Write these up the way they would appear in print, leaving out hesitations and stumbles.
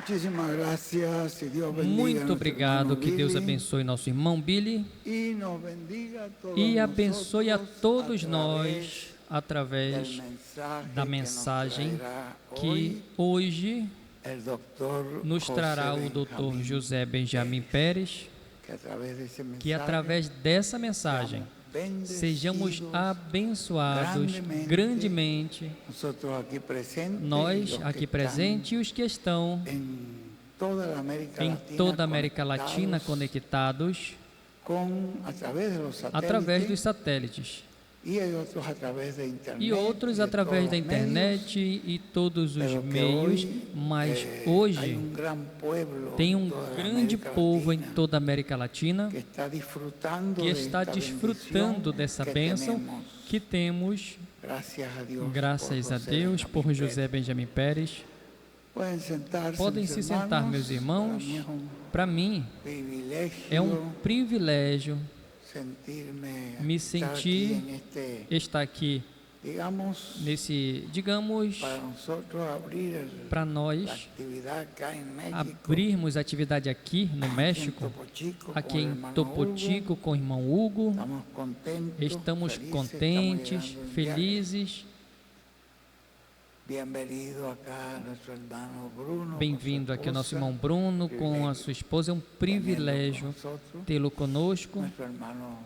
Muchísimas gracias y Dios bendiga Muito a nuestro obrigado, hermano que Deus Billy abençoe nosso irmão Billy y nos bendiga a todos e abençoe a nosotros todos a nós través através del mensaje da que nos mensagem traerá que hoy hoje el doctor nos trará o José Dr. Benjamín, José Benjamin Pérez, que através desse que mensaje através dessa mensagem sejamos abençoados grandemente, nosotros aquí presentes, y nós los aqui que presentes e os que estão están en toda a América em Latina toda a América Latina conectados conectados através de los através dos satélites satélites e outros através da internet, e outros através da internet e todos os meios, mas hoje tem um grande povo em toda a América Latina que está desfrutando dessa bênção que temos, graças a Deus, por José Benjamin Pérez. Podem se sentar, meus irmãos. Para mim é um privilégio me sentir estar aqui nesse, digamos, para nós abrirmos atividade aqui no México, aqui em Topo Chico com o irmão Hugo. Estamos contentes, felizes. Bem-vindo aqui o nosso irmão Bruno com a sua esposa. É um privilégio tê-lo conosco.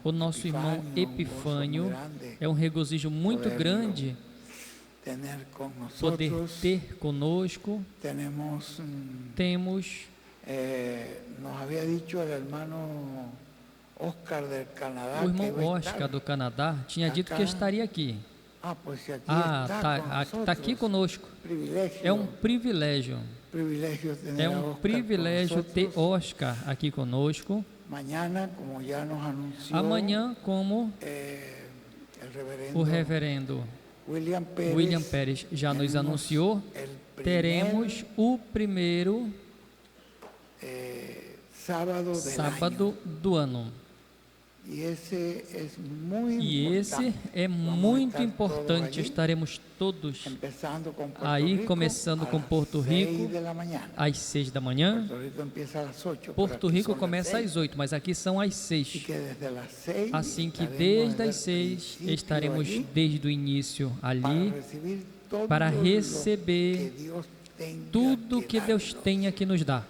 O nosso irmão Epifânio, é um regozijo muito grande poder ter conosco. Temos, nos havia dicho o irmão Oscar do Canadá, o irmão Oscar do Canadá tinha dito que estaria aqui. Está aqui conosco. É um privilégio. É um privilégio ter Oscar aqui conosco. Amanhã, como o reverendo William Pérez já nos anunciou, teremos o primeiro sábado do ano. E esse é muito importante. Estaremos todos aí, começando com Porto Rico às 6 da manhã. Porto Rico começa às 8, mas aqui são às 6. Assim que desde as 6 estaremos desde o início ali para receber tudo que Deus tem aqui nos dá.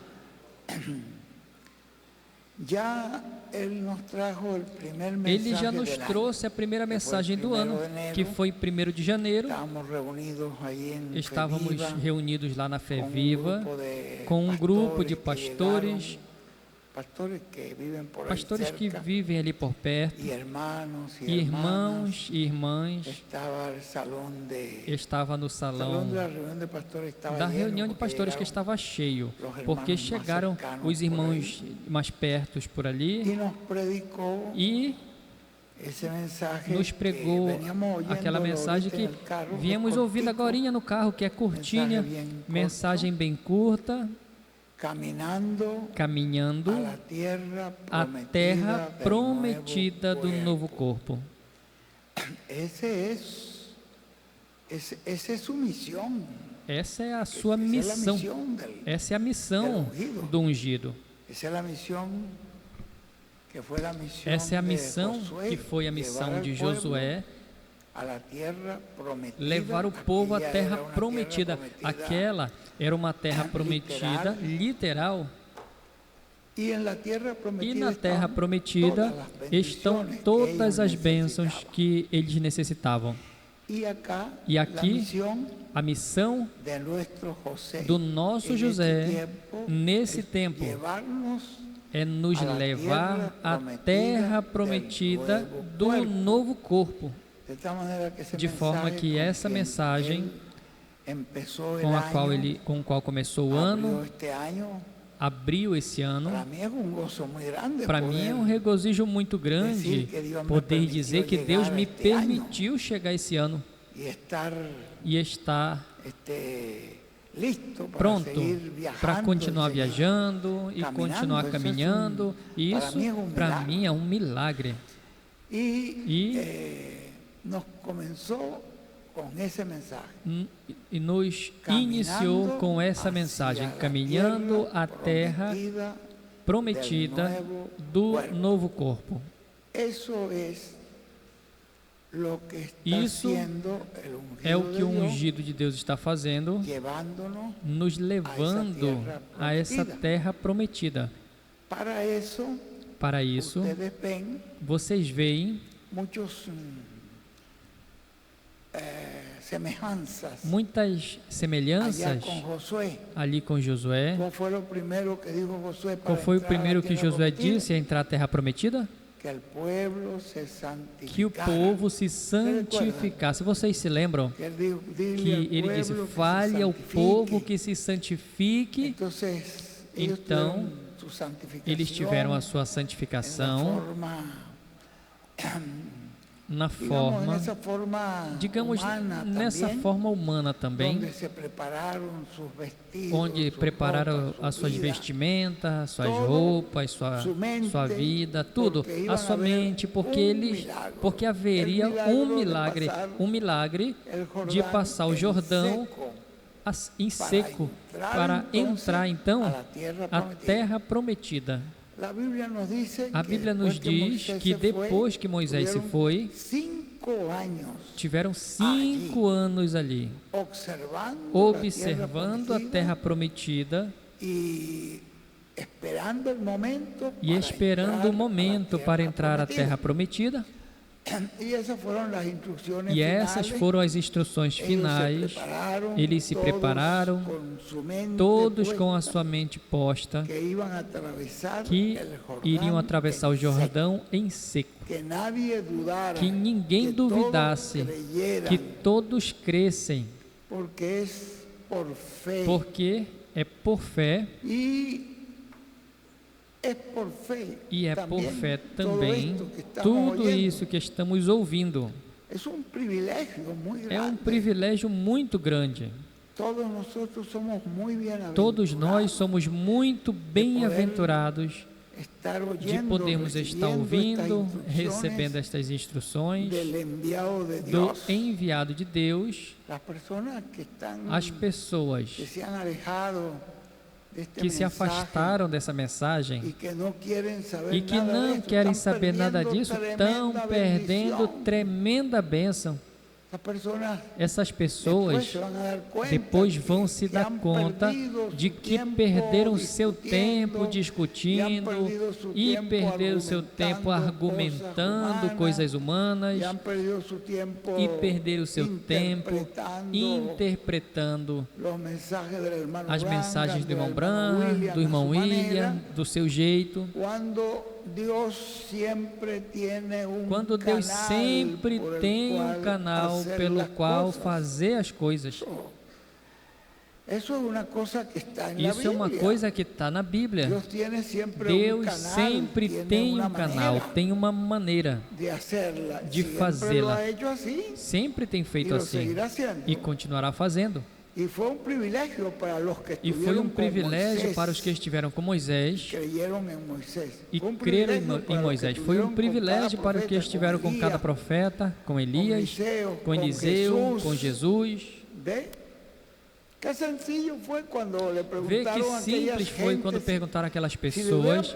Ele já nos trouxe a primeira mensagem do ano, que foi 1º de janeiro. Estávamos reunidos lá na Fé Viva com um grupo de pastores que vivem ali por perto, irmãos e irmãs. Estava no salão da reunião de pastores que estava cheio, porque chegaram os irmãos mais perto por ali e nos pregou aquela mensagem que viemos ouvindo agorinha no carro, que é curtinha, mensagem bem curta. Caminhando à terra prometida do novo corpo. Essa é a sua missão. Essa é a missão do ungido. Essa é a missão que foi a missão de Josué, levar o povo à terra prometida. Aquela era uma terra prometida, literal. E na terra prometida estão todas as bênçãos que eles necessitavam. E aqui, a missão do nosso José, nesse tempo, é nos levar à terra prometida do novo corpo. De forma que essa mensagem, com a qual começou o ano, abriu esse ano, para mim é um regozijo muito grande poder dizer que Deus me permitiu chegar esse ano e estar pronto para continuar viajando e continuar caminhando. Isso, para mim, é um milagre. E e nos iniciou com essa mensagem, caminhando a terra prometida do novo corpo. Isso é o que o ungido de Deus está fazendo, nos levando a essa terra prometida. Para isso, vocês veem muitas semelhanças ali com Josué. Qual foi o primeiro que Josué disse a entrar à terra prometida? Que o povo se santificasse. Vocês se lembram que ele disse, fale ao povo que se santifique. Então, eles tiveram a sua santificação digamos, nessa forma humana também, onde prepararam as suas vestimentas, suas roupas, sua vida, tudo, a sua mente, porque haveria um milagre de passar o Jordão em seco, para entrar então à terra prometida. A Bíblia nos diz que depois que Moisés se foi, tiveram 5 anos ali, observando a terra prometida e esperando o momento para entrar à terra prometida. E essas foram as instruções finais. Eles se prepararam, todos com a sua mente posta, que iriam atravessar o Jordão em seco. Que ninguém duvidasse, que todos crescem, porque é por fé. E é por fé também, tudo isso que estamos ouvindo. É um privilégio muito grande. Todos nós somos muito bem-aventurados de podermos estar ouvindo, recebendo estas instruções do enviado de Deus. As pessoas que se afastaram dessa mensagem e que não querem saber nada disso, estão perdendo tremenda bênção. Essas pessoas depois vão se dar conta de que perderam seu tempo discutindo e perderam seu tempo argumentando coisas humanas e perderam seu tempo interpretando as mensagens do irmão Branham, do irmão William, do seu jeito. Quando Deus sempre tem um canal pelo qual fazer as coisas. Isso é uma coisa que está na Bíblia. Deus sempre tem um canal, tem uma maneira de fazê-la. Sempre tem feito assim e continuará fazendo. E foi um privilégio para os que estiveram com Moisés e creram em Moisés. Foi um privilégio para os que estiveram com cada profeta, com Elias, com Eliseu, com Jesus. Vê que simples foi quando perguntaram àquelas pessoas,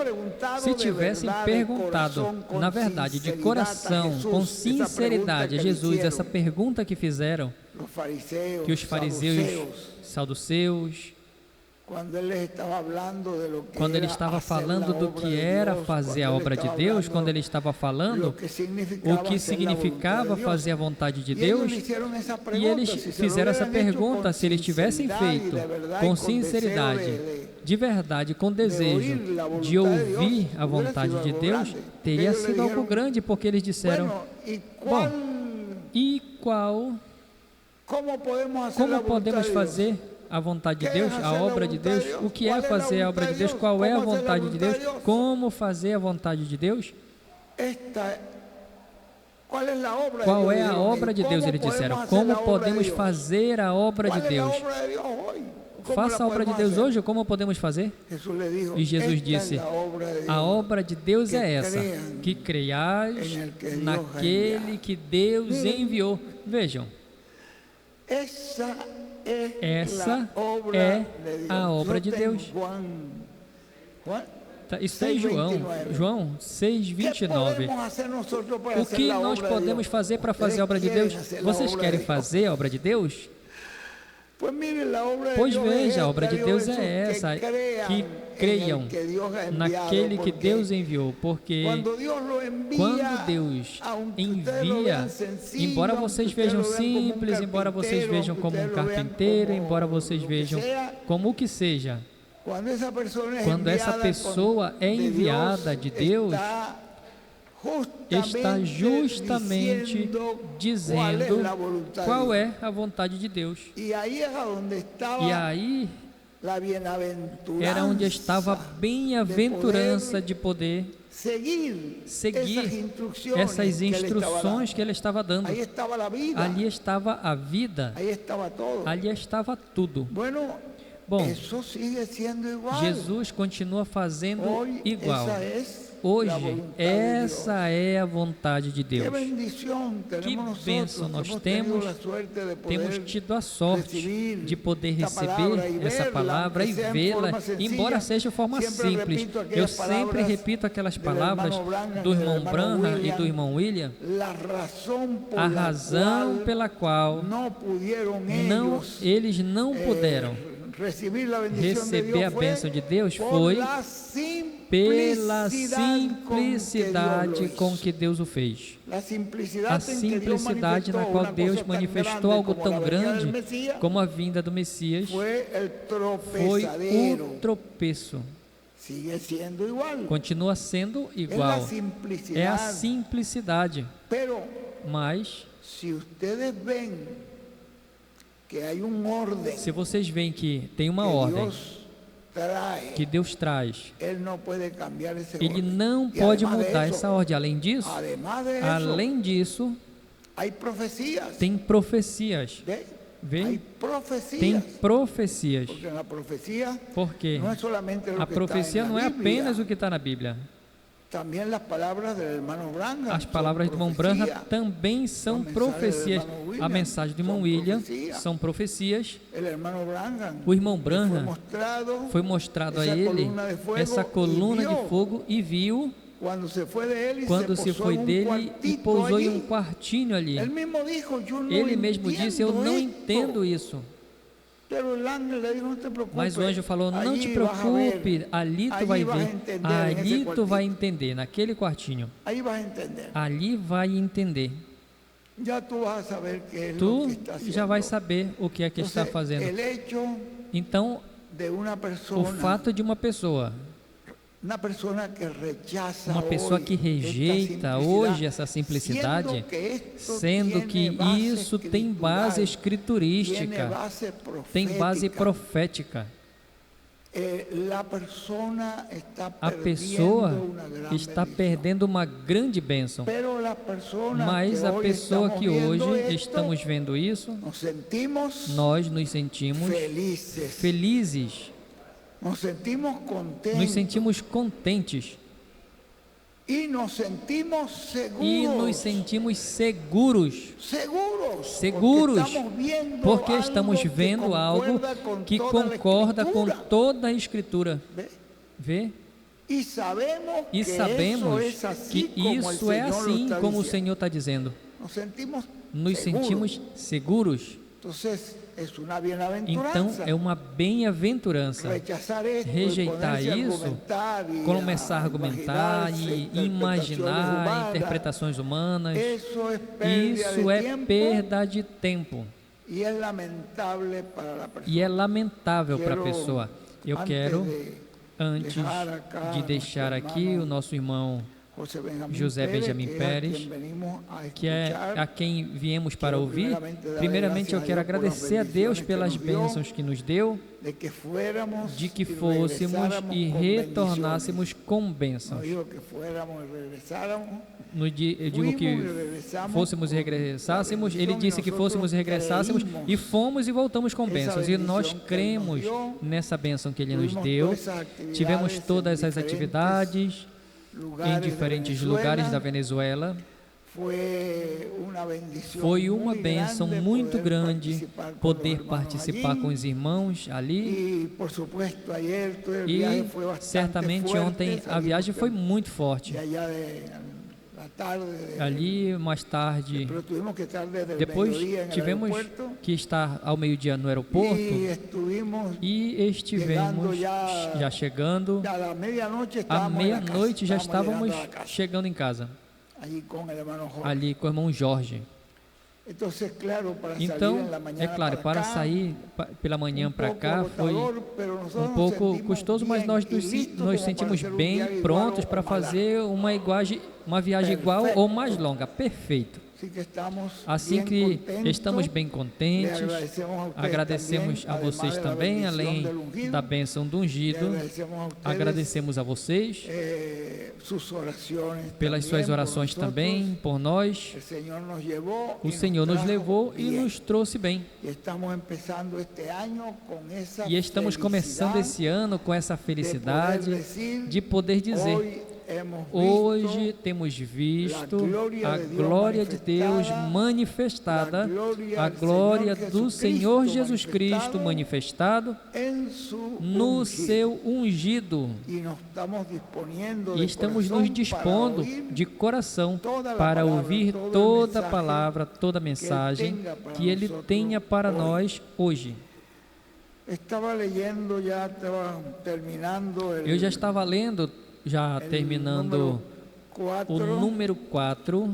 se tivessem perguntado, na verdade, de coração, com sinceridade a Jesus, essa pergunta que fizeram, que os fariseus, saduceus, quando ele estava falando do que era fazer a obra de Deus, quando ele estava falando o que significava fazer a vontade de Deus, e eles fizeram essa pergunta, se eles tivessem feito com sinceridade, de verdade, com desejo de ouvir a vontade de Deus, teria sido algo grande, porque eles disseram, bom, e como podemos fazer a vontade de Deus, a obra de Deus? O que é fazer a obra de Deus? Qual é a vontade de Deus? Como fazer a vontade de Deus? Qual é a obra de Deus? Eles disseram. Como podemos fazer a obra de Deus? Faça a obra de Deus hoje, como podemos fazer? E Jesus disse, a obra de Deus é essa, que creiais naquele que Deus enviou. Vejam, Essa é a obra de Deus. Isso está em João 6:29. O que nós podemos fazer para fazer a obra de Deus? Vocês querem fazer a obra de Deus? Pois veja, a obra de Deus é essa, que creiam naquele que Deus enviou, porque quando Deus envia, embora vocês vejam simples, embora vocês vejam como um carpinteiro, embora vocês vejam como o que seja, quando essa pessoa é enviada de Deus, está justamente dizendo qual é a vontade de Deus. E aí era onde estava a bem-aventurança de poder seguir essas instruções que ele estava dando. Ali estava a vida, ali estava tudo. Bom, Jesus continua fazendo igual. Hoje, essa é a vontade de Deus. Que bênção nós temos tido a sorte de poder receber essa palavra e vê-la, embora seja de forma simples. Eu sempre repito aquelas palavras do irmão Branham e do irmão William, a razão pela qual eles não puderam receber a bênção de Deus foi pela simplicidade com que Deus o fez. A simplicidade na qual Deus manifestou algo tão grande como a vinda do Messias foi o tropeço. Continua sendo igual. É a simplicidade. Mas se vocês veem que tem uma ordem que Deus traz, Ele não pode mudar essa ordem. Além disso, tem profecias. Vê? Tem profecias. Porque a profecia não é apenas o que está na Bíblia. As palavras do irmão Branham também são profecias. A mensagem do irmão William são profecias. O irmão Branham foi mostrado a ele essa coluna de fogo e viu quando se foi dele e pousou em um quartinho ali. Ele mesmo disse: eu não entendo isso. Mas o anjo falou: não te preocupe, ali tu vai ver, ali tu vai entender, naquele quartinho, ali vai entender. Tu já vai saber o que é que está fazendo. Então, o fato de uma pessoa que rejeita hoje essa simplicidade, sendo que isso tem base escriturística, tem base profética. A pessoa está perdendo uma grande bênção. Mas a pessoa que hoje estamos vendo isso, nós nos sentimos felizes. Nos sentimos contentes. E nos sentimos seguros. Porque estamos vendo algo que concorda com toda a Escritura. Vê? E sabemos que isso é assim como o Senhor está dizendo. Nos sentimos seguros. Então é uma bem-aventurança. Rejeitar isso, começar a argumentar e imaginar interpretações humanas, isso é perda de tempo. E é lamentável para a pessoa. Eu quero, antes de deixar aqui o nosso irmão José Benjamin Pérez, que é a quem viemos para ouvir. Primeiramente eu quero agradecer a Deus pelas bênçãos que nos deu, de que fôssemos e retornássemos com bênçãos. Eu digo que fôssemos e regressássemos, ele disse que fôssemos e regressássemos, e fomos e voltamos com bênçãos, e nós cremos nessa bênção que ele nos deu. Tivemos todas as atividades em diferentes lugares da Venezuela. Foi uma bênção muito grande poder participar com os irmãos ali. E certamente ontem a viagem foi muito forte. Ali mais tarde, depois tivemos que estar ao meio-dia no aeroporto e estivemos já chegando. À meia-noite já estávamos chegando em casa, ali com o irmão Jorge. Então, é claro, para sair pela manhã para cá foi um pouco custoso, mas nós nos sentimos bem prontos para fazer uma viagem igual ou mais longa. Perfeito. Assim que estamos bem contentes, agradecemos a vocês também, além da bênção do ungido, agradecemos a vocês pelas suas orações também por nós. O Senhor nos levou e nos trouxe bem. E estamos começando esse ano com essa felicidade de poder dizer: hoje temos visto a glória de Deus manifestada, a glória do Senhor Jesus Cristo manifestado no seu ungido. E estamos nos dispondo de coração para ouvir toda a palavra, toda a mensagem que Ele tenha para nós hoje. Eu já estava lendo, já terminando o número 4,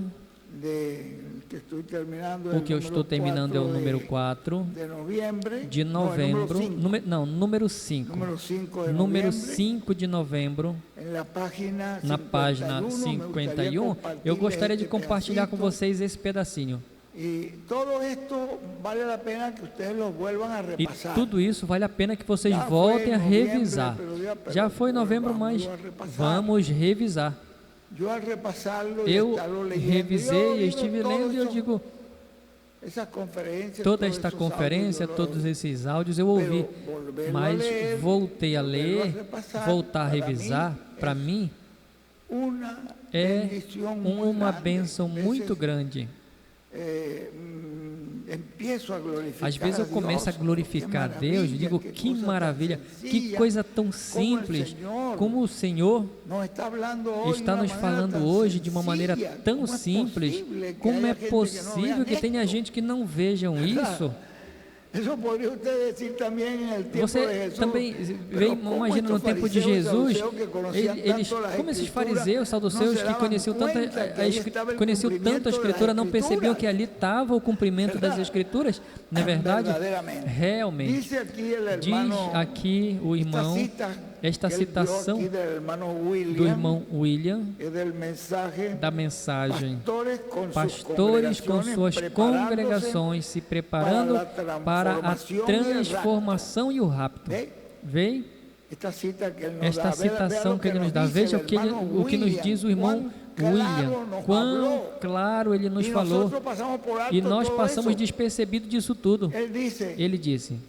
o que eu estou terminando é o número 4 de novembro, número 5 de novembro, na página 51, eu gostaria de compartilhar com vocês esse pedacinho. E tudo isso vale a pena que vocês voltem a revisar. Já foi novembro, mas vamos revisar. Eu revisei, estive lendo e eu digo, toda esta conferência, todos esses áudios eu ouvi, mas voltei a ler, voltar a revisar, para mim é uma bênção muito grande. Às vezes eu começo a glorificar a Deus, digo, que maravilha, que coisa tão simples, como o Senhor está nos falando hoje de uma maneira tão simples. Como é possível que tenha gente que não vejam isso? Você também imagina no tempo de Jesus, eles, como esses fariseus, saduceus, que conheciam tanto a Escritura, não percebiam que ali estava o cumprimento das Escrituras? Não é verdade? Realmente. Diz aqui o irmão, esta citação do irmão William, da mensagem: pastores com suas congregações se preparando para a transformação e o rapto. Veio? Esta citação que ele nos dá, veja o que nos diz o irmão William, quão claro ele nos falou, e nós passamos despercebido disso tudo. Ele disse: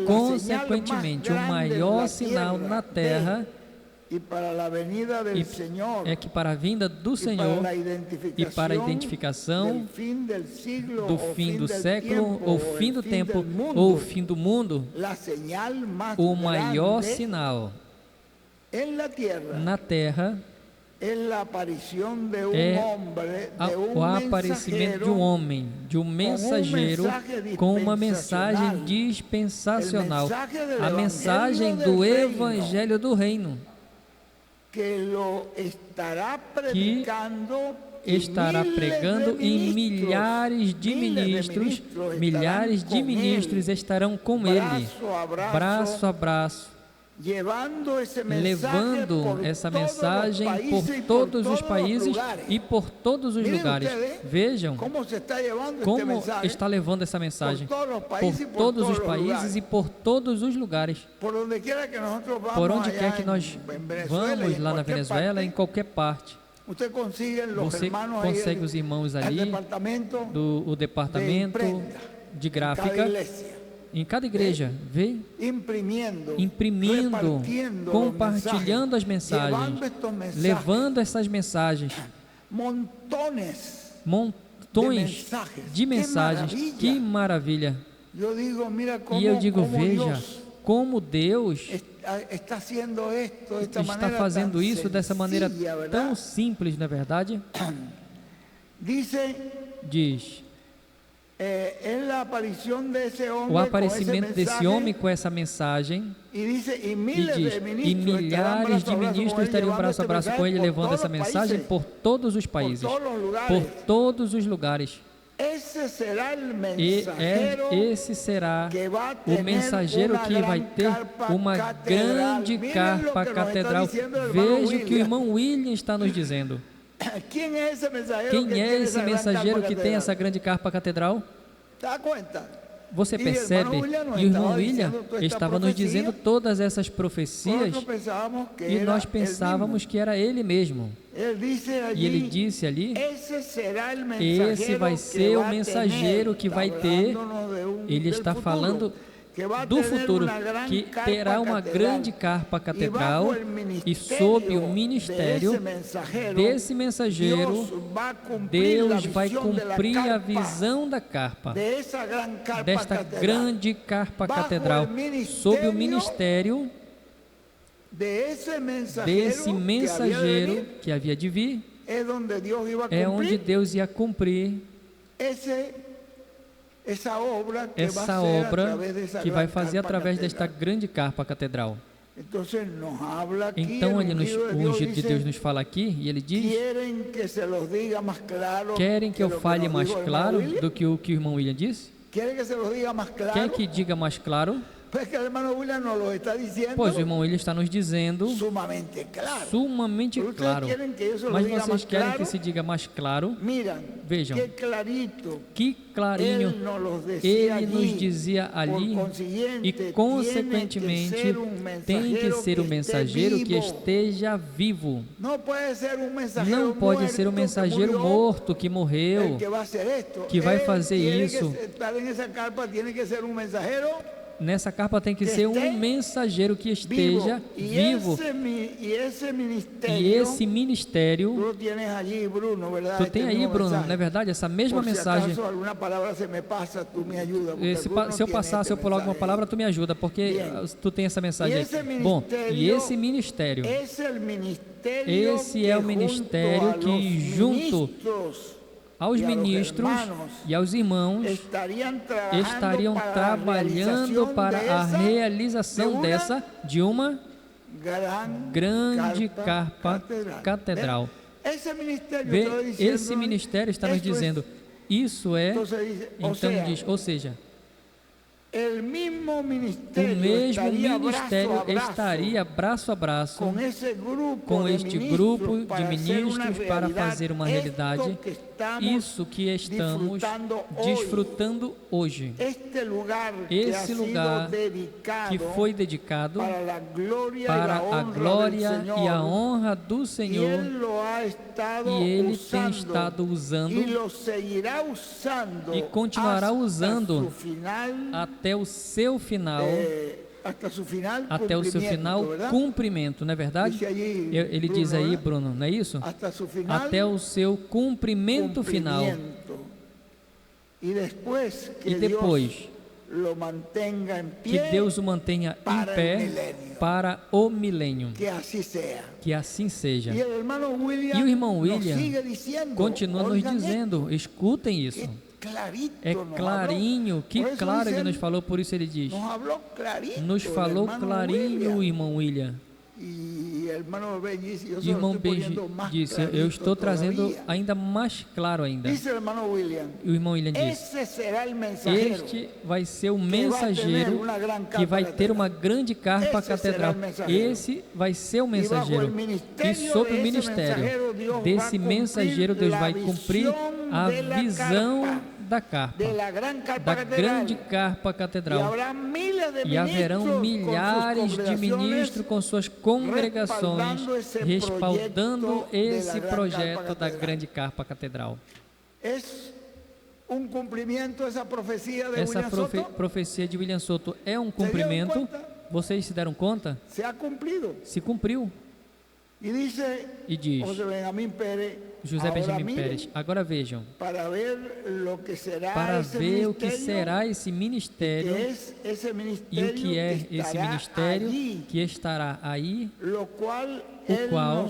consequentemente, o maior sinal na terra é que para a vinda do Senhor e para a identificação do fim do século, ou fim do tempo, ou fim do mundo, o maior sinal na terra é o aparecimento de um homem, de um mensageiro com uma mensagem dispensacional, a mensagem do Evangelho do Reino, que estará pregando em milhares de ministros estarão com ele, braço a braço, levando essa mensagem por todos os países e por todos os lugares. Vejam como está levando essa mensagem por todos os países e por todos os lugares. Por onde quer que nós vamos, lá na Venezuela, em qualquer parte, você consegue os irmãos ali do departamento de gráfica, em cada igreja, vê? Imprimindo, compartilhando as mensagens, levando essas mensagens montones de mensagens. Que maravilha! E eu digo, veja como Deus está fazendo isso dessa maneira tão simples, não é verdade? Diz, o aparecimento desse homem com essa mensagem, e diz, e milhares de ministros estariam braço a braço com ele, levando essa mensagem por todos os países, por todos os lugares. E esse será o mensageiro que vai ter uma grande carpa catedral. Veja o que o irmão William está nos dizendo. Quem é esse mensageiro que tem essa grande carpa catedral? Você percebe? E o irmão William estava nos dizendo todas essas profecias e nós pensávamos que era ele mesmo. E ele disse ali, esse vai ser o mensageiro que vai ter, ele está falando do futuro, que terá uma grande carpa catedral, e sob o ministério desse mensageiro, Deus vai cumprir a visão da carpa, desta grande carpa catedral, sob o ministério desse mensageiro que havia de vir, é onde Deus ia cumprir essa obra que vai fazer através desta grande carpa catedral. Então ele o ungido de Deus nos fala aqui, e ele diz, querem que eu fale mais claro do que o que o irmão William disse? Quer que diga mais claro? Pois o irmão William está nos dizendo sumamente claro. Mas vocês querem que se diga mais claro? Vejam, que clarinho ele nos dizia ali, e consequentemente tem que ser um mensageiro que esteja vivo. Não pode ser um mensageiro morto que morreu, que vai fazer isso. Nessa carpa tem que ser um mensageiro que esteja vivo. E esse ministério, tu tem aí, Bruno, não é verdade? Essa mesma mensagem. Se eu pular alguma palavra, tu me ajuda, porque tu tem essa mensagem aí. Bom, e esse ministério, esse é o ministério que junto aos ministros e aos irmãos estariam trabalhando para a realização de uma grande carpa catedral. Esse ministério está nos dizendo, isso é, então diz, ou seja, o mesmo ministério estaria braço a braço com este grupo de ministros para fazer uma realidade isso que estamos desfrutando hoje. Esse lugar que foi dedicado para a glória e a honra do Senhor, e Ele tem estado usando e continuará usando até o seu final, cumprimento, não é verdade? Ele diz aí, Bruno, não é isso? Até o seu cumprimento final. E depois que Deus o mantenha em pé para o milênio. Que assim seja. E o irmão William continua nos dizendo, escutem isso. É clarinho, que claro ele nos falou, por isso ele diz, nos falou clarinho, irmão William. E o irmão Benji disse, eu estou trazendo ainda mais claro ainda. E o irmão William disse, este vai ser o mensageiro que vai ter uma grande carpa catedral. Esse vai ser o mensageiro. E sobre o ministério desse mensageiro, Deus vai cumprir a visão da carpa, da grande carpa catedral. E haverão milhares de ministros com suas congregações respaldando esse projeto da grande carpa catedral. Essa profecia de William Soto é um cumprimento. Vocês se deram conta? Se cumpriu. E diz, José Benjamin Pérez. Agora vejam, para ver o que será esse ministério e o que é esse ministério que estará aí, o qual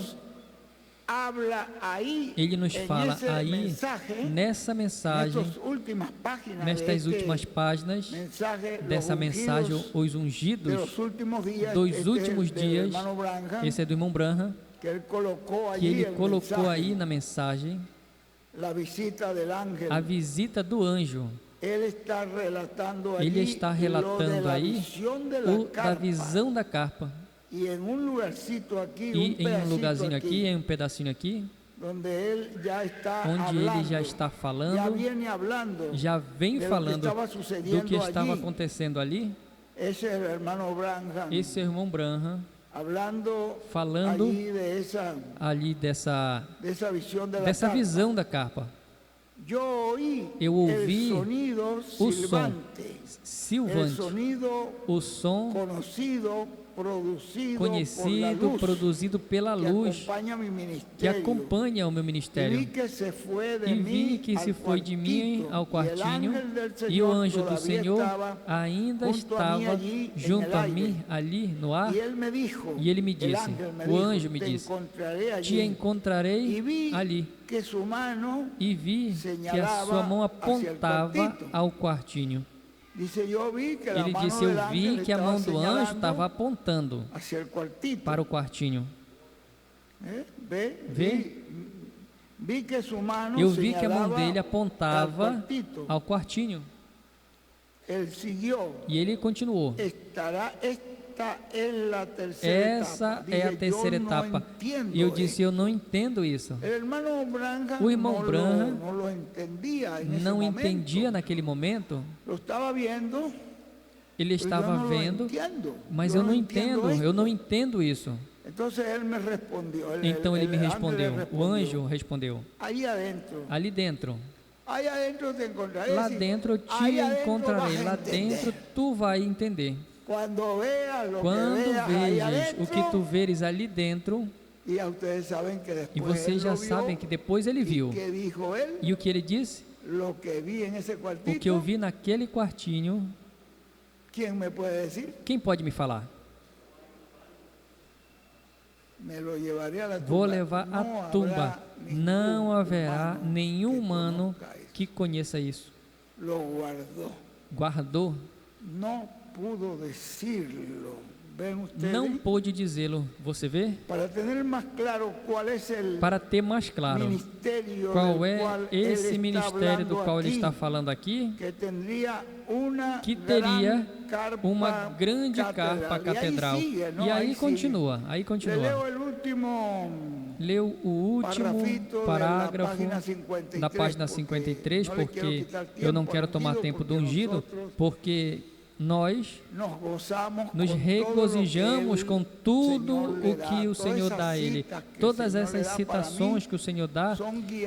ele nos fala aí nessa mensagem, nestas últimas páginas dessa mensagem, os ungidos dos últimos dias. Esse é do irmão Branham, que ele colocou aí na mensagem a visita do anjo. Ele está relatando aí da visão da carpa. E em um lugarzinho aqui, em um pedacinho aqui, onde ele já está falando, já vem falando do que estava acontecendo ali. Esse irmão Branham falando ali dessa visão da carpa. Eu ouvi o som silvante, o som conhecido, produzido pela luz, que acompanha o meu ministério. E vi que se foi de mim ao quartinho, e o anjo do Senhor ainda estava junto a mim, ali no ar. E ele me disse, o anjo me disse, te encontrarei ali. E vi que a sua mão apontava ao quartinho. Ele disse, eu vi que a mão do anjo estava apontando para o quartinho. Vê? Eu vi que a mão dele apontava ao quartinho. E ele continuou. Essa é a terceira etapa. E eu disse, eu não entendo isso. O irmão Branham não entendia naquele momento. Ele estava vendo, mas eu não entendo isso. Então ele me respondeu, o anjo respondeu, ali dentro. Lá dentro eu te encontrarei, lá dentro tu vai entender. Quando vejas o que tu veres ali dentro, e vocês já sabem que depois ele viu. E o que ele disse? O que eu vi naquele quartinho, quem pode me falar? Vou levar à tumba. Não haverá nenhum humano que conheça isso. Guardou. Não pôde dizê-lo. Você vê? Para ter mais claro qual é esse ministério do qual ele está falando aqui, que teria uma grande carpa catedral. E aí continua. Leu o último parágrafo da página 53, porque eu não quero tomar tempo do ungido, porque nós nos regozijamos com tudo o que o Senhor dá a Ele. Todas essas citações que o Senhor dá,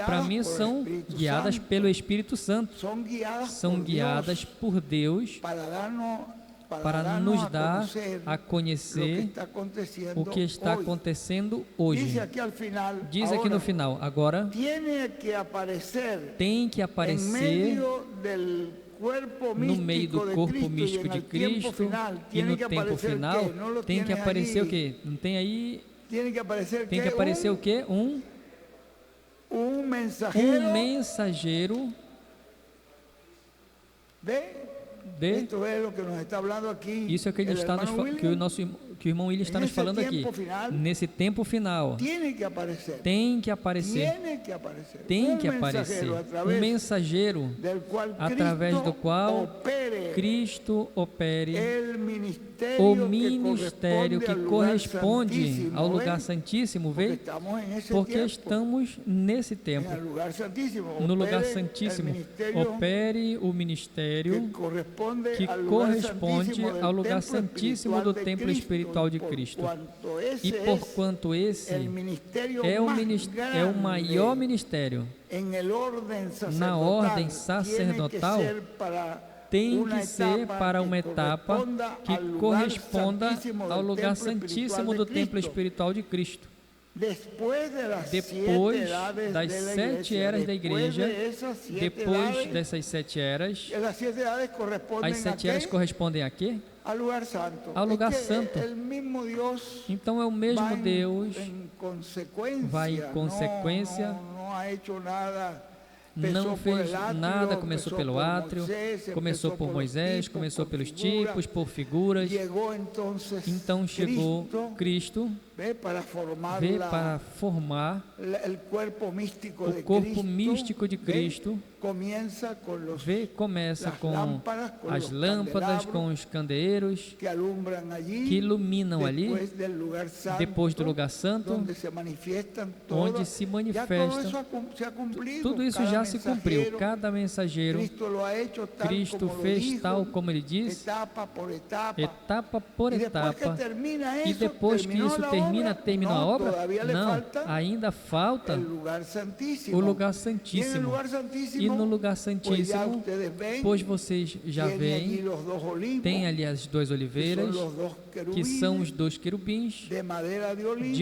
para mim, são guiadas pelo Espírito Santo. São guiadas por Deus para nos dar a conhecer o que está acontecendo hoje. Diz aqui no final, agora, tem que aparecer no meio do corpo místico de Cristo, e no tempo final tem que aparecer o quê? Não tem aí? Tem que aparecer o quê? Um mensageiro. Isso é o que ele está nos falando, que o irmão William está nos falando aqui. Nesse tempo final, tem que aparecer um mensageiro através do qual Cristo opere o ministério que corresponde ao lugar santíssimo, vê? Porque estamos nesse tempo, no lugar santíssimo. Opere o ministério que corresponde ao lugar santíssimo do templo espiritual de Cristo. E porquanto esse é o maior ministério na ordem sacerdotal, tem que ser para uma etapa que corresponda ao lugar santíssimo do templo espiritual de Cristo. depois das 7 eras da igreja, depois dessas 7 eras, as 7 eras correspondem a quê? Ao lugar santo. Então é o mesmo Deus, vai em consequência, não fez nada, começou pelo átrio, começou por Moisés, começou pelos tipos, por figuras. Então chegou Cristo, veio para formar o corpo místico de Cristo. Começa com as lâmpadas, com os candeeiros que iluminam ali, depois do lugar santo, onde se manifesta. Tudo isso já se cumpriu. Cada mensageiro, Cristo fez tal como ele diz, etapa por etapa. E depois que isso terminou a obra? Não, ainda falta o lugar santíssimo. E no lugar santíssimo, pois vocês já veem, tem ali as 2 oliveiras, que são os 2 querubins de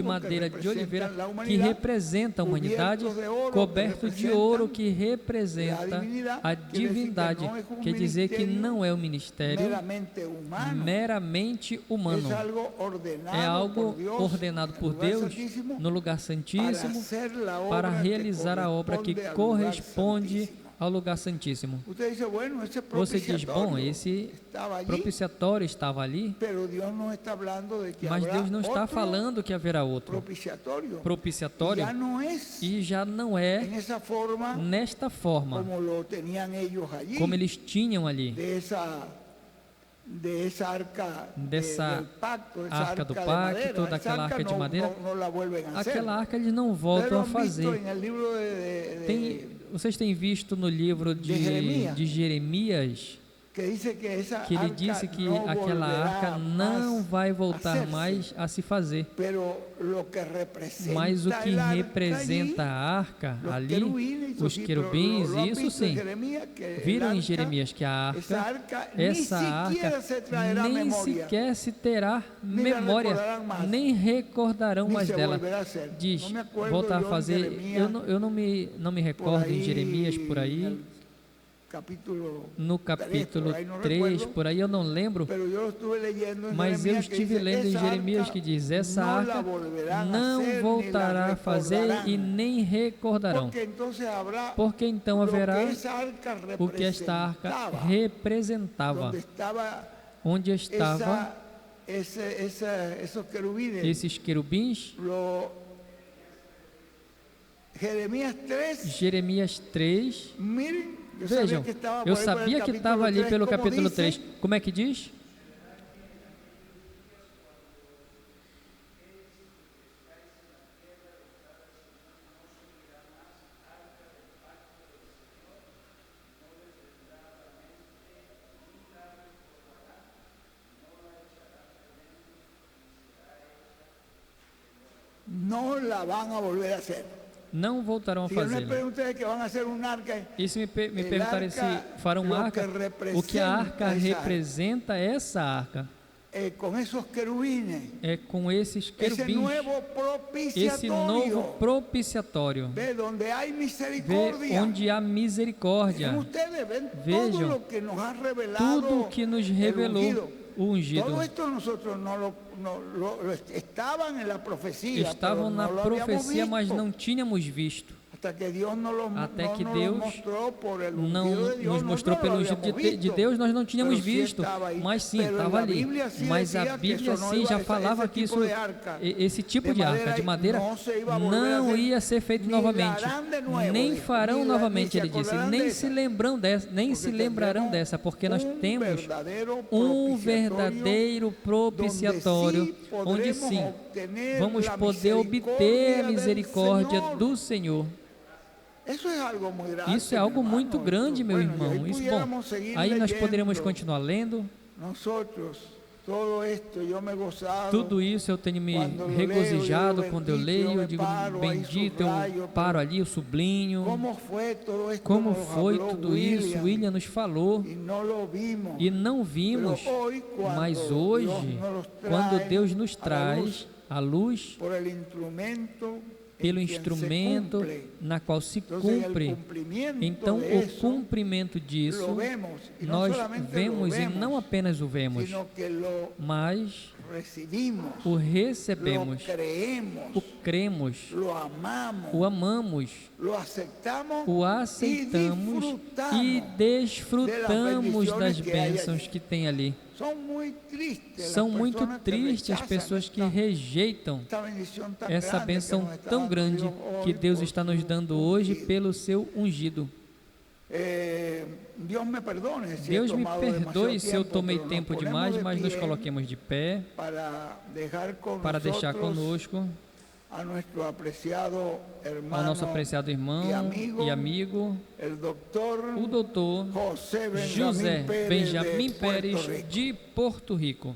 madeira de oliveira, que representam a humanidade, coberto de ouro, que representa a divindade. Quer dizer que não é um ministério meramente humano, é algo ordenado por Deus no lugar santíssimo para realizar a obra que corresponde ao lugar santíssimo. Você diz, bom, esse propiciatório estava ali, mas Deus não está falando que haverá outro propiciatório, e já não é nesta forma como eles tinham ali, dessa arca do pacto, daquela arca de madeira. Aquela arca eles não voltam a fazer. Vocês têm visto no livro de Jeremias, que ele disse que aquela arca não vai voltar mais a se fazer. Mas o que representa a arca ali, os querubins, isso sim, viram em Jeremias que essa arca nem sequer se terá memória, nem recordarão mais dela. Diz, voltar a fazer, eu não me recordo em Jeremias por aí, no capítulo 3, por aí eu não lembro, mas eu estive lendo em Jeremias que diz, essa arca não voltará a fazer e nem recordarão, porque então haverá o que esta arca representava, onde estavam esses querubins. Jeremias 3, vejam, eu sabia que estava ali pelo capítulo 3. Como é que diz? Não la van a volver a hacer. Não voltarão a fazer. E se me perguntarem se farão uma arca, o que a arca representa é essa arca. É com esses querubins, esse novo propiciatório. Vê onde há misericórdia. Vejam tudo o que nos revelou o ungido. Estavam na profecia, mas não tínhamos visto. Até que Deus não nos mostrou pelo ungido de Deus, nós não tínhamos visto, mas sim, estava ali. Mas a Bíblia sim já falava que esse tipo de arca de madeira não ia ser feito novamente, nem farão novamente, ele disse, nem se lembrarão dessa, porque nós temos um verdadeiro propiciatório, onde sim, vamos poder obter a misericórdia do Senhor. Isso é algo muito grande, meu irmão. Isso, bom, aí nós poderemos continuar lendo. Tudo isso eu tenho me regozijado quando eu leio, eu digo, bendito, eu paro ali, eu sublinho. Como foi tudo isso? William nos falou e não vimos, mas hoje, quando Deus nos traz a luz pelo instrumento na qual se cumpre. Então, o cumprimento disso, nós vemos e não apenas o vemos, mas o recebemos, o cremos, o amamos, o aceitamos e desfrutamos das bênçãos que tem ali. São muito tristes as pessoas que rejeitam essa bênção tão grande que Deus está nos dando hoje pelo seu ungido. Deus me perdoe se eu tomei tempo demais, mas nos coloquemos de pé para deixar conosco ao nosso apreciado irmão e amigo, o doutor José Benjamin Pérez, de Porto Rico.